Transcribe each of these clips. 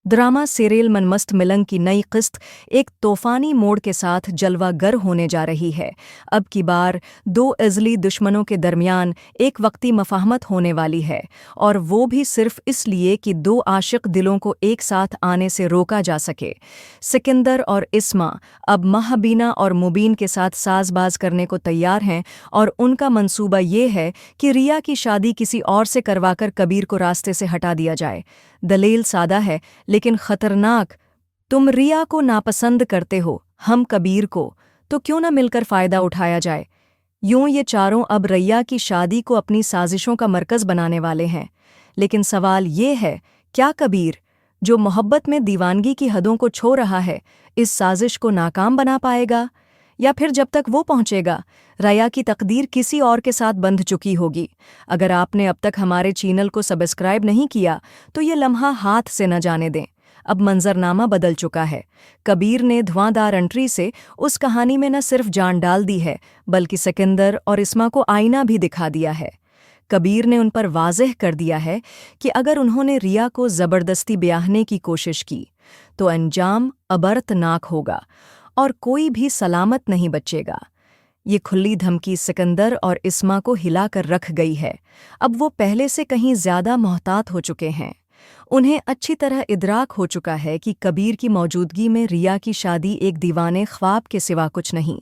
Drama serial मनमस्त मिलन की नई किस्त एक तूफानी मोड़ के साथ जलवागर होने जा रही है। अब की बार दो अज़ली दुश्मनों के दरमियान एक वक्ती मफाहमत होने वाली है, और वो भी सिर्फ इसलिए कि दो आशिक दिलों को एक साथ आने से रोका जा सके। सिकंदर और इस्मा अब महबीना और मुबीन के साथ साजबाज करने को तैयार हैं, और उनका मंसूबा ये है कि रिया की शादी किसी और से करवाकर कबीर को रास्ते से हटा दिया जाए। दलील सादा है लेकिन खतरनाक। तुम रिया को नापसंद करते हो, हम कबीर को, तो क्यों ना मिलकर फायदा उठाया जाए। यूं ये चारों अब रैया की शादी को अपनी साजिशों का मरकज बनाने वाले हैं। लेकिन सवाल ये है, क्या कबीर, जो मोहब्बत में दीवानगी की हदों को छू रहा है, इस साजिश को नाकाम बना पाएगा? या फिर जब तक वो पहुंचेगा, रया की तकदीर किसी और के साथ बंध चुकी होगी। अगर आपने अब तक हमारे चैनल को सब्सक्राइब नहीं किया तो ये लम्हा हाथ से न जाने दें। अब मंजरनामा बदल चुका है। कबीर ने धुआंधार एंट्री से उस कहानी में न सिर्फ जान डाल दी है, बल्कि सिकंदर और इस्मा को आईना भी दिखा दिया है। कबीर ने उन पर वाज़ेह कर दिया है कि अगर उन्होंने रिया को ज़बरदस्ती ब्याहने की कोशिश की तो अंजाम अबरतनाक होगा और कोई भी सलामत नहीं बचेगा। ये खुली धमकी सिकंदर और इस्मा को हिलाकर रख गई है। अब वो पहले से कहीं ज्यादा मोहतात हो चुके हैं। उन्हें अच्छी तरह इदराक हो चुका है कि कबीर की मौजूदगी में रिया की शादी एक दीवाने ख्वाब के सिवा कुछ नहीं।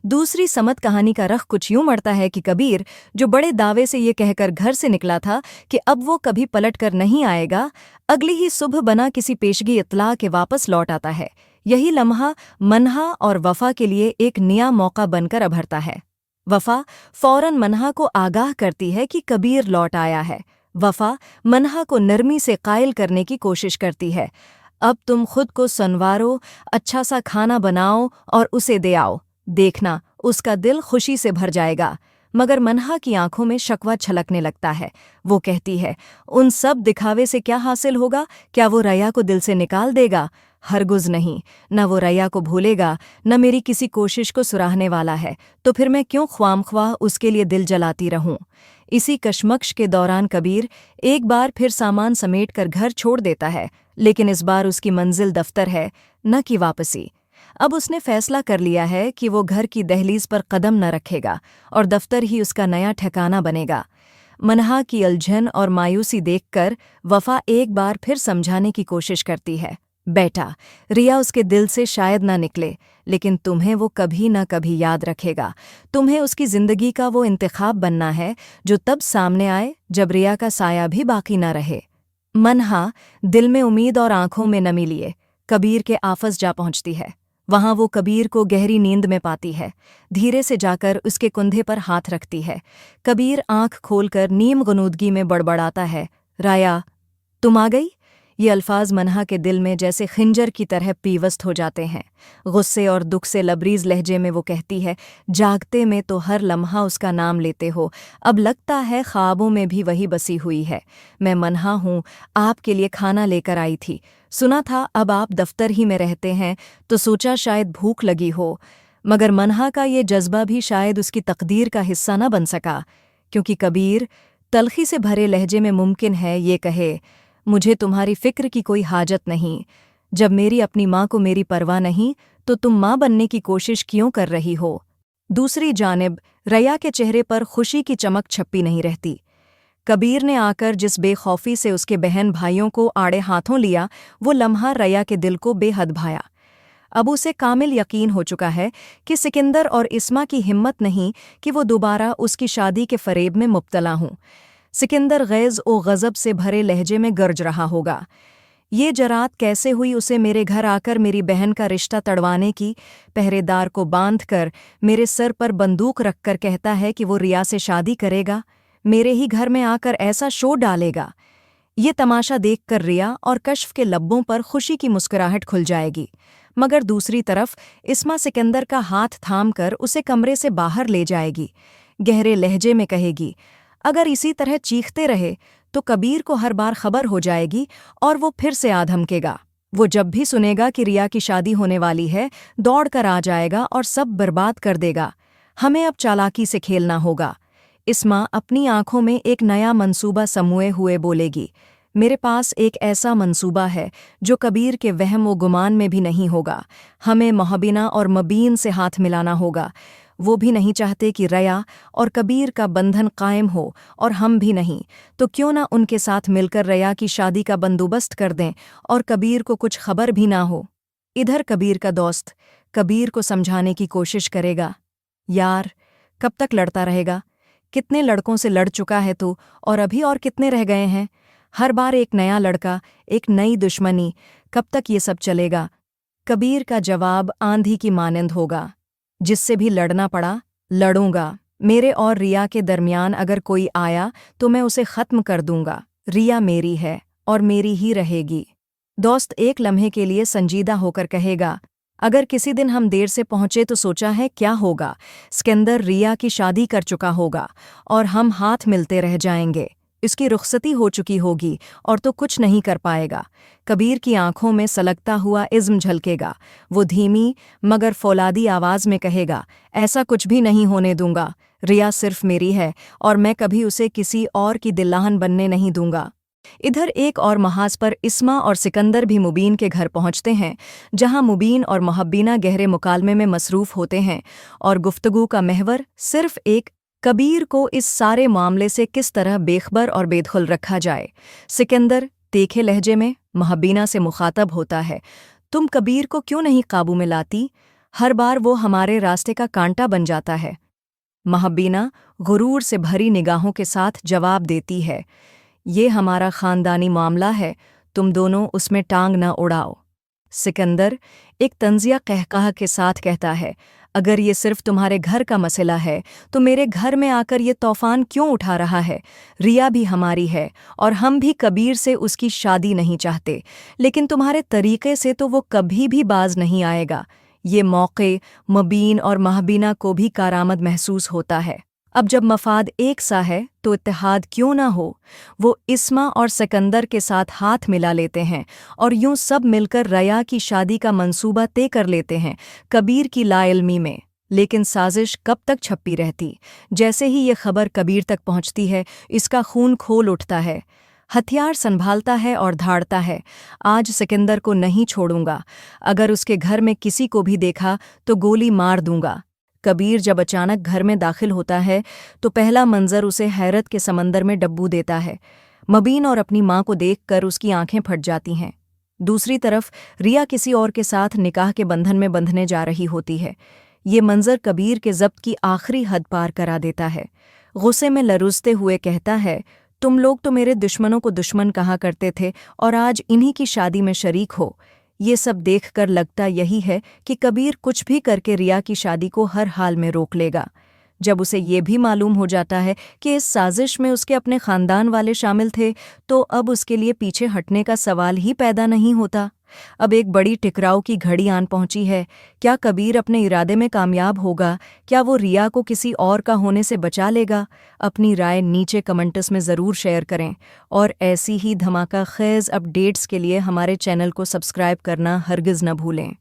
दूसरी समत कहानी का रख कुछ यूं मड़ता है कि कबीर, जो बड़े दावे से ये कहकर घर से निकला था कि अब वो कभी पलट कर नहीं आएगा, अगली ही सुबह बना किसी पेशगी इत्तला के वापस लौट आता है। यही लम्हा मनहा और वफा के लिए एक नया मौका बनकर अभरता है। वफा फौरन मनहा को आगाह करती है कि कबीर लौट आया है। वफा मनहा को नरमी से कायल करने की कोशिश करती है। अब तुम खुद को संवारो, अच्छा सा खाना बनाओ और उसे दे आओ, देखना उसका दिल खुशी से भर जाएगा। मगर मनहा की आंखों में शकवा छलकने लगता है। वो कहती है, उन सब दिखावे से क्या हासिल होगा? क्या वो रया को दिल से निकाल देगा? हरगुज नहीं। न वो रया को भूलेगा, न मेरी किसी कोशिश को सुराहने वाला है। तो फिर मैं क्यों ख्वामख्वाह उसके लिए दिल जलाती रहूं? इसी कशमकश के दौरान कबीर एक बार फिर सामान समेट कर घर छोड़ देता है, लेकिन इस बार उसकी मंजिल दफ्तर है, न कि वापसी। अब उसने फैसला कर लिया है कि वो घर की दहलीज पर कदम न रखेगा और दफ्तर ही उसका नया ठिकाना बनेगा। मनहा की उलझन और मायूसी देखकर वफा एक बार फिर समझाने की कोशिश करती है। बेटा, रिया उसके दिल से शायद ना निकले, लेकिन तुम्हें वो कभी न कभी याद रखेगा। तुम्हें उसकी जिंदगी का वो इंतखाब बनना है जो तब सामने आए जब रिया का साया भी बाकी न रहे। मनहा दिल में उम्मीद और आंखों में नमी लिए कबीर के आफस जा पहुंचती है। वहां वो कबीर को गहरी नींद में पाती है। धीरे से जाकर उसके कुंधे पर हाथ रखती है। कबीर आंख खोलकर नीम गनूदगी में बड़बड़ाता है, राया, तुम आ गई? ये अल्फाज मनहा के दिल में जैसे खिंजर की तरह पीवस्त हो जाते हैं। गुस्से और दुख से लबरीज लहजे में वो कहती है, जागते में तो हर लम्हा उसका नाम लेते हो, अब लगता है ख्वाबों में भी वही बसी हुई है। मैं मनहा हूँ, आपके लिए खाना लेकर आई थी। सुना था अब आप दफ्तर ही में रहते हैं, तो सोचा शायद भूख लगी हो। मगर मनहा का ये जज्बा भी शायद उसकी तकदीर का हिस्सा न बन सका, क्योंकि कबीर तलखी से भरे लहजे में मुमकिन है ये कहे, मुझे तुम्हारी फिक्र की कोई हाजत नहीं। जब मेरी अपनी माँ को मेरी परवाह नहीं, तो तुम माँ बनने की कोशिश क्यों कर रही हो? दूसरी जानिब रया के चेहरे पर खुशी की चमक छपी नहीं रहती। कबीर ने आकर जिस बेखौफी से उसके बहन भाइयों को आड़े हाथों लिया, वो लम्हा रया के दिल को बेहद भाया। अब उसे कामिल यकीन हो चुका है कि सिकंदर और इस्मा की हिम्मत नहीं कि वो दोबारा उसकी शादी के फरेब में मुब्तला हों। सिकंदर गैज़ ओ गज़ब से भरे लहजे में गरज रहा होगा, ये जरात कैसे हुई उसे मेरे घर आकर मेरी बहन का रिश्ता तड़वाने की? पहरेदार को बांधकर मेरे सर पर बंदूक रखकर कहता है कि वो रिया से शादी करेगा, मेरे ही घर में आकर ऐसा शो डालेगा। ये तमाशा देखकर रिया और कश्फ के लब्बों पर खुशी की मुस्कुराहट खुल जाएगी। मगर दूसरी तरफ इस्मा सिकंदर का हाथ थामकर उसे कमरे से बाहर ले जाएगी। गहरे लहजे में कहेगी, अगर इसी तरह चीखते रहे तो कबीर को हर बार खबर हो जाएगी और वो फिर से आ धमकेगा। वो जब भी सुनेगा कि रिया की शादी होने वाली है, दौड़कर आ जाएगा और सब बर्बाद कर देगा। हमें अब चालाकी से खेलना होगा। इस्मा अपनी आंखों में एक नया मंसूबा समूए हुए बोलेगी, मेरे पास एक ऐसा मंसूबा है जो कबीर के वहम व गुमान में भी नहीं होगा। हमें मोहबिना और मबीन से हाथ मिलाना होगा। वो भी नहीं चाहते कि रया और कबीर का बंधन कायम हो, और हम भी नहीं, तो क्यों ना उनके साथ मिलकर रया की शादी का बंदोबस्त कर दें और कबीर को कुछ खबर भी ना हो। इधर कबीर का दोस्त कबीर को समझाने की कोशिश करेगा, यार कब तक लड़ता रहेगा? कितने लड़कों से लड़ चुका है तू, और अभी और कितने रह गए हैं? हर बार एक नया लड़का, एक नई दुश्मनी, कब तक ये सब चलेगा? कबीर का जवाब आंधी की मानंद होगा, जिससे भी लड़ना पड़ा लड़ूंगा। मेरे और रिया के दरमियान अगर कोई आया तो मैं उसे खत्म कर दूंगा। रिया मेरी है और मेरी ही रहेगी। दोस्त एक लम्हे के लिए संजीदा होकर कहेगा, अगर किसी दिन हम देर से पहुंचे तो सोचा है क्या होगा? सिकंदर रिया की शादी कर चुका होगा और हम हाथ मिलते रह जाएंगे। इसकी रुखसती हो चुकी होगी और तो कुछ नहीं कर पाएगा। कबीर की आंखों में सलगता हुआ इज़्म झलकेगा। वो धीमी मगर फौलादी आवाज़ में कहेगा, ऐसा कुछ भी नहीं होने दूंगा। रिया सिर्फ मेरी है और मैं कभी उसे किसी और की दिल्लाहन बनने नहीं दूंगा। इधर एक और महाज पर इस्मा और सिकंदर भी मुबीन के घर पहुंचते हैं, जहां मुबीन और मोहब्बीना गहरे मुकालमे में मसरूफ होते हैं और गुफ्तगू का महवर सिर्फ एक, कबीर को इस सारे मामले से किस तरह बेखबर और बेदखल रखा जाए। सिकंदर तीखे लहजे में मोहब्बीना से मुखातब होता है, तुम कबीर को क्यों नहीं काबू में लाती? हर बार वो हमारे रास्ते का कांटा बन जाता है। मोहब्बीना गुरूर से भरी निगाहों के साथ जवाब देती है, ये हमारा खानदानी मामला है, तुम दोनों उसमें टांग न उड़ाओ। सिकंदर एक तंजिया कहकाह के साथ कहता है, अगर ये सिर्फ तुम्हारे घर का मसला है तो मेरे घर में आकर ये तूफान क्यों उठा रहा है? रिया भी हमारी है और हम भी कबीर से उसकी शादी नहीं चाहते, लेकिन तुम्हारे तरीके से तो वो कभी भी बाज नहीं आएगा। ये मौके मबीन और महबीना को भी कारामद महसूस होता है। अब जब मफाद एक सा है तो इत्तेहाद क्यों ना हो? वो इस्मा और सिकंदर के साथ हाथ मिला लेते हैं और यूं सब मिलकर रया की शादी का मंसूबा तय कर लेते हैं, कबीर की लाइल्मी में। लेकिन साजिश कब तक छपी रहती? जैसे ही ये खबर कबीर तक पहुंचती है, इसका खून खोल उठता है। हथियार संभालता है और धाड़ता है, आज सिकंदर को नहीं छोड़ूंगा। अगर उसके घर में किसी को भी देखा तो गोली मार दूंगा। कबीर जब अचानक घर में दाखिल होता है तो पहला मंजर उसे हैरत के समंदर में डब्बू देता है। मबीन और अपनी माँ को देखकर उसकी आंखें फट जाती हैं। दूसरी तरफ रिया किसी और के साथ निकाह के बंधन में बंधने जा रही होती है। ये मंजर कबीर के ज़ब्त की आखिरी हद पार करा देता है। गुस्से में लरुजते हुए कहता है, तुम लोग तो मेरे दुश्मनों को दुश्मन कहा करते थे और आज इन्हीं की शादी में शरीक हो। ये सब देखकर लगता यही है कि कबीर कुछ भी करके रिया की शादी को हर हाल में रोक लेगा। जब उसे ये भी मालूम हो जाता है कि इस साजिश में उसके अपने खानदान वाले शामिल थे, तो अब उसके लिए पीछे हटने का सवाल ही पैदा नहीं होता। अब एक बड़ी टकराव की घड़ी आन पहुंची है। क्या कबीर अपने इरादे में कामयाब होगा? क्या वो रिया को किसी और का होने से बचा लेगा? अपनी राय नीचे कमेंट्स में ज़रूर शेयर करें और ऐसी ही धमाका खेज़ अपडेट्स के लिए हमारे चैनल को सब्सक्राइब करना हरगिज़ न भूलें।